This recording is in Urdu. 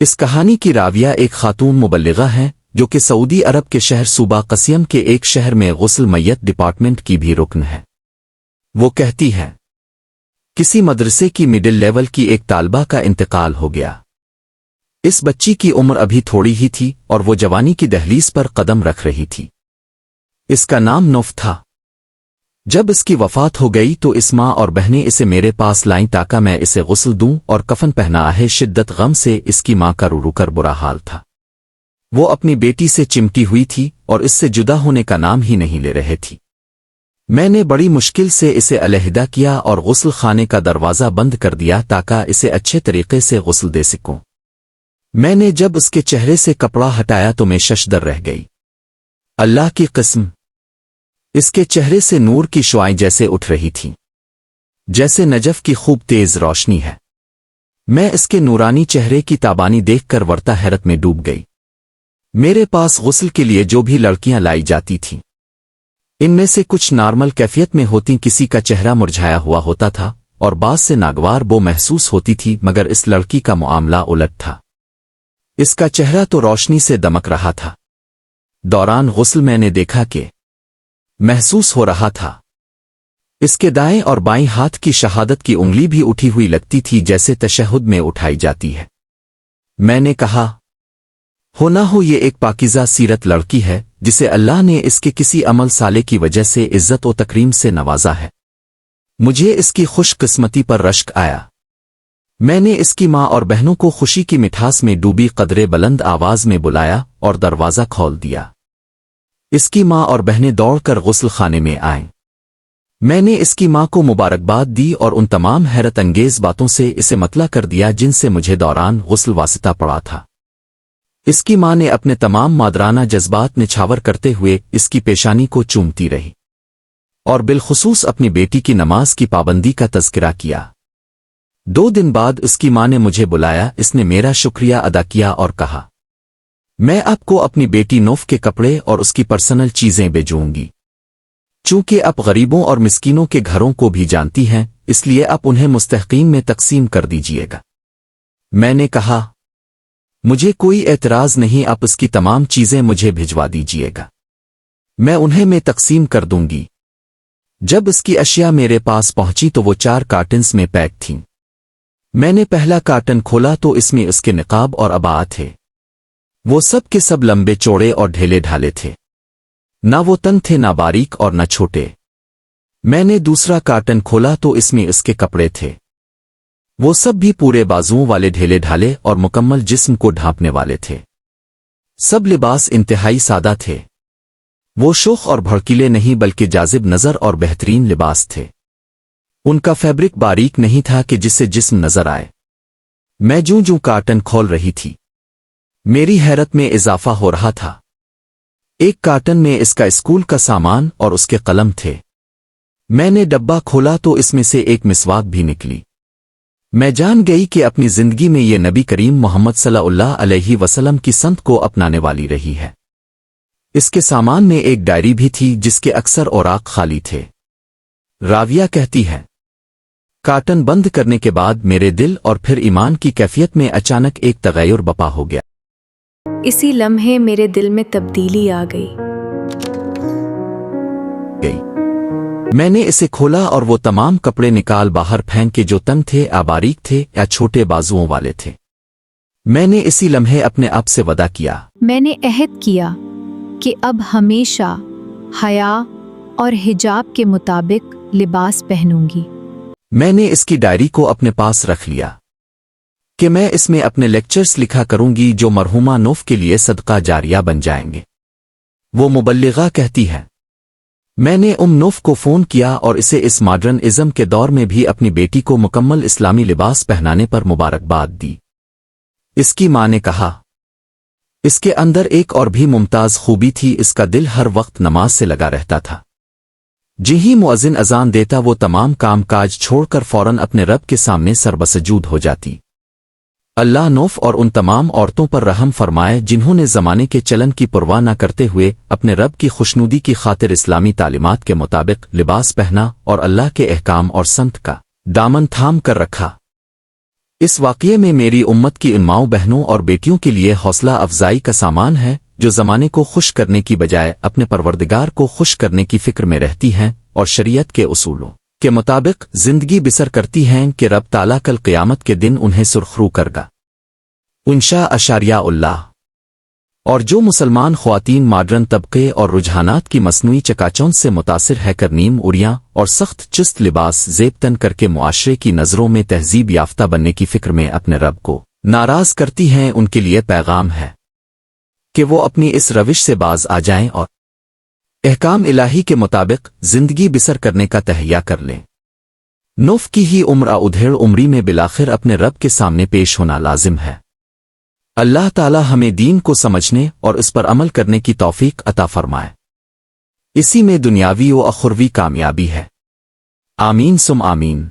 اس کہانی کی راویہ ایک خاتون مبلغہ ہیں جو کہ سعودی عرب کے شہر صوبہ قصیم کے ایک شہر میں غسل میت ڈپارٹمنٹ کی بھی رکن ہے۔ وہ کہتی ہے، کسی مدرسے کی مڈل لیول کی ایک طالبہ کا انتقال ہو گیا۔ اس بچی کی عمر ابھی تھوڑی ہی تھی اور وہ جوانی کی دہلیز پر قدم رکھ رہی تھی۔ اس کا نام نوف تھا۔ جب اس کی وفات ہو گئی تو اس ماں اور بہنیں اسے میرے پاس لائیں تاکہ میں اسے غسل دوں اور کفن پہنا ہے۔ شدت غم سے اس کی ماں کا رو رو کر برا حال تھا۔ وہ اپنی بیٹی سے چمٹی ہوئی تھی اور اس سے جدا ہونے کا نام ہی نہیں لے رہے تھی۔ میں نے بڑی مشکل سے اسے علیحدہ کیا اور غسل خانے کا دروازہ بند کر دیا تاکہ اسے اچھے طریقے سے غسل دے سکوں۔ میں نے جب اس کے چہرے سے کپڑا ہٹایا تو میں ششدر رہ گئی۔ اللہ کی قسم، اس کے چہرے سے نور کی شعائیں جیسے اٹھ رہی تھیں، جیسے نجف کی خوب تیز روشنی ہے۔ میں اس کے نورانی چہرے کی تابانی دیکھ کر ورطہ حیرت میں ڈوب گئی۔ میرے پاس غسل کے لیے جو بھی لڑکیاں لائی جاتی تھیں، ان میں سے کچھ نارمل کیفیت میں ہوتی، کسی کا چہرہ مرجھایا ہوا ہوتا تھا اور بعض سے ناگوار بو محسوس ہوتی تھی، مگر اس لڑکی کا معاملہ الٹ تھا۔ اس کا چہرہ تو روشنی سے دمک رہا تھا۔ دوران غسل میں نے دیکھا کہ محسوس ہو رہا تھا اس کے دائیں اور بائیں ہاتھ کی شہادت کی انگلی بھی اٹھی ہوئی لگتی تھی، جیسے تشہد میں اٹھائی جاتی ہے۔ میں نے کہا، ہو نہ ہو یہ ایک پاکیزہ سیرت لڑکی ہے جسے اللہ نے اس کے کسی عمل صالح کی وجہ سے عزت و تکریم سے نوازا ہے۔ مجھے اس کی خوش قسمتی پر رشک آیا۔ میں نے اس کی ماں اور بہنوں کو خوشی کی مٹھاس میں ڈوبی قدرے بلند آواز میں بلایا اور دروازہ کھول دیا۔ اس کی ماں اور بہنیں دوڑ کر غسل خانے میں آئیں۔ میں نے اس کی ماں کو مبارکباد دی اور ان تمام حیرت انگیز باتوں سے اسے مطلع کر دیا جن سے مجھے دوران غسل واسطہ پڑا تھا۔ اس کی ماں نے اپنے تمام مادرانہ جذبات نچھاور کرتے ہوئے اس کی پیشانی کو چومتی رہی اور بالخصوص اپنی بیٹی کی نماز کی پابندی کا تذکرہ کیا۔ 2 دن بعد اس کی ماں نے مجھے بلایا، اس نے میرا شکریہ ادا کیا اور کہا، میں آپ کو اپنی بیٹی نوف کے کپڑے اور اس کی پرسنل چیزیں بھیجوں گی۔ چونکہ آپ غریبوں اور مسکینوں کے گھروں کو بھی جانتی ہیں، اس لیے آپ انہیں مستحقین میں تقسیم کر دیجئے گا۔ میں نے کہا، مجھے کوئی اعتراض نہیں، آپ اس کی تمام چیزیں مجھے بھجوا دیجئے گا، میں انہیں میں تقسیم کر دوں گی۔ جب اس کی اشیاء میرے پاس پہنچی تو وہ 4 کارٹنز میں پیک تھیں۔ میں نے پہلا کارٹن کھولا تو اس میں اس کے نقاب اور عباءہ تھے۔ وہ سب کے سب لمبے چوڑے اور ڈھیلے ڈھالے تھے، نہ وہ تنگ تھے، نہ باریک اور نہ چھوٹے۔ میں نے دوسرا کارٹن کھولا تو اس میں اس کے کپڑے تھے۔ وہ سب بھی پورے بازوؤں والے ڈھیلے ڈھالے اور مکمل جسم کو ڈھانپنے والے تھے۔ سب لباس انتہائی سادہ تھے۔ وہ شوخ اور بھڑکیلے نہیں بلکہ جاذب نظر اور بہترین لباس تھے۔ ان کا فیبرک باریک نہیں تھا کہ جس سے جسم نظر آئے۔ میں جوں جوں کارٹن کھول رہی تھی، میری حیرت میں اضافہ ہو رہا تھا۔ ایک کارٹن میں اس کا اسکول کا سامان اور اس کے قلم تھے۔ میں نے ڈبہ کھولا تو اس میں سے ایک مسواک بھی نکلی۔ میں جان گئی کہ اپنی زندگی میں یہ نبی کریم محمد صلی اللہ علیہ وسلم کی سنت کو اپنانے والی رہی ہے۔ اس کے سامان میں ایک ڈائری بھی تھی جس کے اکثر اوراق خالی تھے۔ راویہ کہتی ہے، کارٹن بند کرنے کے بعد میرے دل اور پھر ایمان کی کیفیت میں اچانک ایک تغیر بپا ہو گیا۔ اسی لمحے میرے دل میں تبدیلی آ گئی۔ میں نے اسے کھولا اور وہ تمام کپڑے نکال باہر پھینکے جو تنگ تھے، یا باریک تھے یا چھوٹے بازوؤں والے تھے۔ میں نے اسی لمحے اپنے آپ سے وعدہ کیا، میں نے عہد کیا کہ اب ہمیشہ حیا اور حجاب کے مطابق لباس پہنوں گی۔ میں نے اس کی ڈائری کو اپنے پاس رکھ لیا کہ میں اس میں اپنے لیکچرز لکھا کروں گی جو مرحومہ نوف کے لیے صدقہ جاریہ بن جائیں گے۔ وہ مبلغہ کہتی ہے، میں نے نوف کو فون کیا اور اسے اس ماڈرن ازم کے دور میں بھی اپنی بیٹی کو مکمل اسلامی لباس پہنانے پر مبارکباد دی۔ اس کی ماں نے کہا، اس کے اندر ایک اور بھی ممتاز خوبی تھی، اس کا دل ہر وقت نماز سے لگا رہتا تھا۔ جی ہی مؤذن اذان دیتا وہ تمام کام کاج چھوڑ کر فوراً اپنے رب کے سامنے سربسجود ہو جاتی۔ اللہ نوف اور ان تمام عورتوں پر رحم فرمائے جنہوں نے زمانے کے چلن کی پرواہ نہ کرتے ہوئے اپنے رب کی خوشنودی کی خاطر اسلامی تعلیمات کے مطابق لباس پہنا اور اللہ کے احکام اور سنت کا دامن تھام کر رکھا۔ اس واقعے میں میری امت کی ان ماؤں بہنوں اور بیٹیوں کے لیے حوصلہ افزائی کا سامان ہے جو زمانے کو خوش کرنے کی بجائے اپنے پروردگار کو خوش کرنے کی فکر میں رہتی ہیں اور شریعت کے اصولوں کے مطابق زندگی بسر کرتی ہیں کہ رب تعالیٰ کل قیامت کے دن انہیں سرخرو کرگا۔ انشاء اشاریہ اللہ۔ اور جو مسلمان خواتین ماڈرن طبقے اور رجحانات کی مصنوعی چکاچوند سے متاثر ہے کر نیم اڑیاں اور سخت چست لباس زیب تن کر کے معاشرے کی نظروں میں تہذیب یافتہ بننے کی فکر میں اپنے رب کو ناراض کرتی ہیں، ان کے لیے پیغام ہے کہ وہ اپنی اس روش سے باز آ جائیں اور احکام الہی کے مطابق زندگی بسر کرنے کا تہیہ کر لیں۔ نوف کی ہی عمر ادھیڑ عمری میں بلاخر اپنے رب کے سامنے پیش ہونا لازم ہے۔ اللہ تعالی ہمیں دین کو سمجھنے اور اس پر عمل کرنے کی توفیق عطا فرمائے۔ اسی میں دنیاوی و اخروی کامیابی ہے۔ آمین سم آمین۔